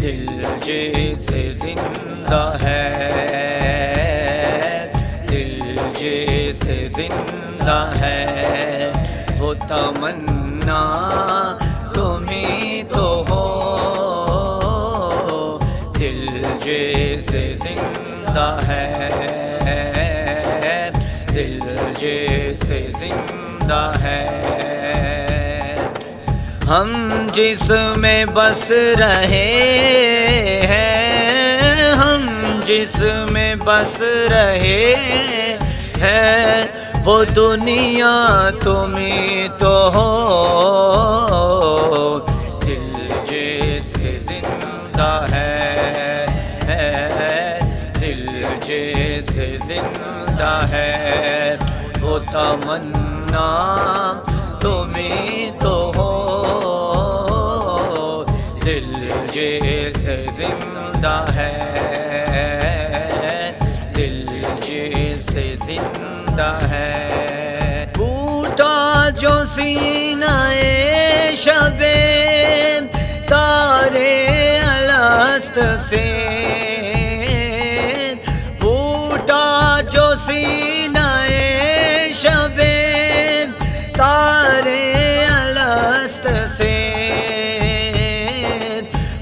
دل جیسے زندہ ہے، دل جیسے زندہ ہے، وہ تمنا تمہیں تو ہو، دل جیسے زندہ ہے، دل جیسے زندہ ہے۔ ہم جس میں بس رہے ہیں، ہم جس میں بس رہے ہیں، وہ دنیا تمہیں تو ہو، دل جیسے زندہ ہے، دل جیسے زندہ ہے، وہ تمنا تمہیں تو ہو، دل جیسے زندہ ہے، دل جیسے زندہ ہے۔ ٹوٹا جو سینہ شب تارے الست سے، ٹوٹا جو سینہ شب تارے الست سے،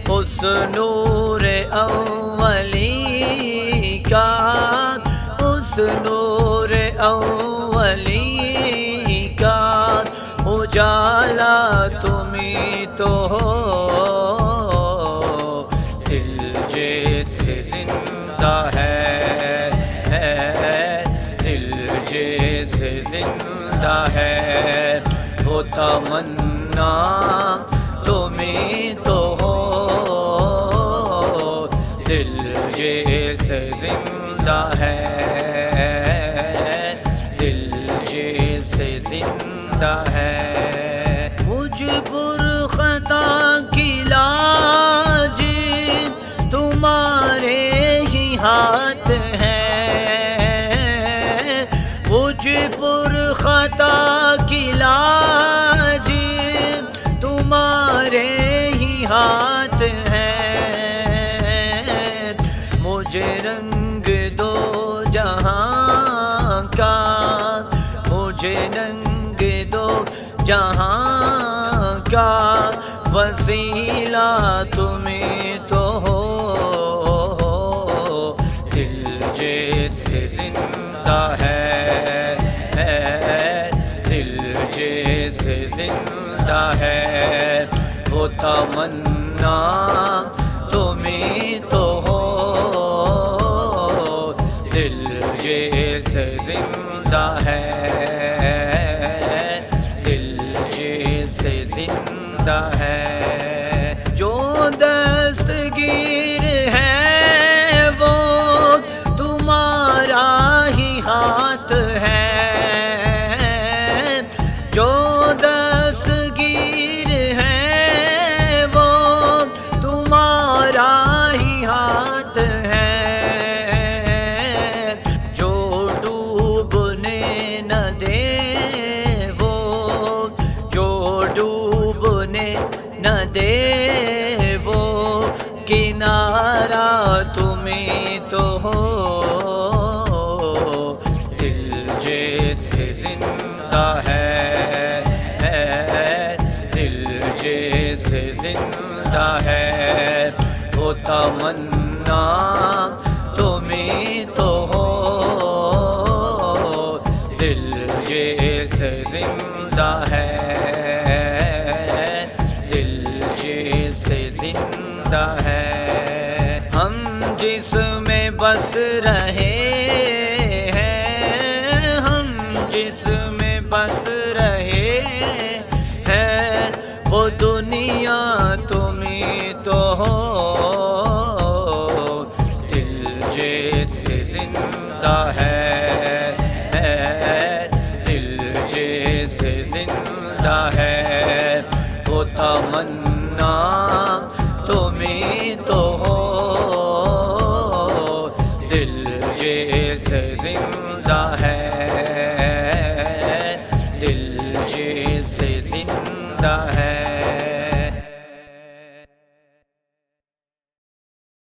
اس نور اولی کا، اس نور اولی کا اجالا تمہیں تو ہو، دل جیسے زندہ ہے، دل جیسے زندہ ہے، وہ تمنا تمہیں تو ہو، دل جیسے زندہ ہے، دل جیسے زندہ ہے۔ مجھ پر خطا کی لاج تمہارے ہی ہاتھ ہے، مجھ پر خطا کی لاج تمہارے ہی ہاتھ ہے، مجھے رنگ دو جہاں کا، مجھے رنگ دو جہاں کا، وسیلہ تمہیں تو ہو، دل جیسے زندہ ہے، دل جیسے زندہ ہے، وہ تمنا تمہیں تو ہو، دل جیسے زندہ ہے، دل جیسے زندہ ہے۔ جو دستگیر ہے وہ تمہارا ہی ہاتھ ہے، جو دستگیر ہے وہ تمہارا ہی ہاتھ ہے، جو ڈوبنے نہ دے وہ، جو ڈوبنے نہ دے وہ، کنارہ تمہیں تو ہو، دل جیسے زندہ ہے، دل جیسے زندہ ہے، وہ تمنا تمہیں تو ہو، دل جیسے زندہ ہے، دل جیسے زندہ ہے۔ ہم جس میں بس رہے ہیں، ہم جس میں بس رہے ہیں، وہ دنیا تمہیں تو ہو، دل جیسے زندہ ہے، دل جیسے زندہ ہے، وہ تمنا تمہیں تو ہو، دل جیسے زندہ ہے، دل جیسے زندہ ہے۔